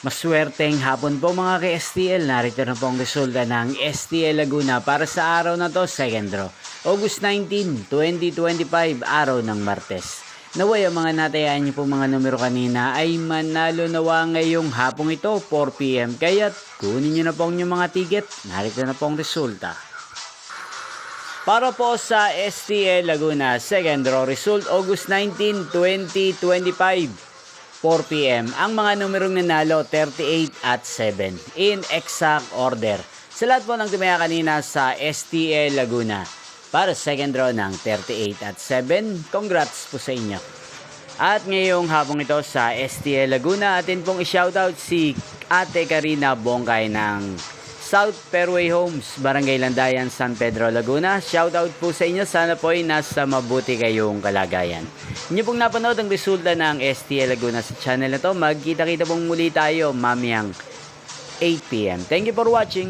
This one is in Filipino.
Maswerteng hapon po mga ka-STL. Narito na po ang resulta ng STL Laguna para sa araw na to, second draw. August 19, 2025, araw ng Martes. Naway ang mga natayaan niyo po mga numero kanina ay manalo nawa ngayong hapong ito, 4 PM. Kaya't kunin niyo na po ang inyong mga ticket. Narito na po ang resulta. Para po sa STL Laguna, second draw result, August 19, 2025. 4 PM. Ang mga numerong nanalo, 38 at 7. In exact order. Sa lahat po ng tumaya kanina sa STL Laguna. Para second draw ng 38 at 7. Congrats po sa inyo. At ngayong hapong ito sa STL Laguna, atin pong i-shoutout si Ate Karina Bongkay ng South Fairway Homes, Barangay Landayan, San Pedro, Laguna. Shoutout po sa inyo. Sana po ay nasa mabuti kayong kalagayan. Inyo pong napanood ang resulta ng STL Laguna sa channel na to. Magkita-kita pong muli tayo mamayang 8 PM. Thank you for watching.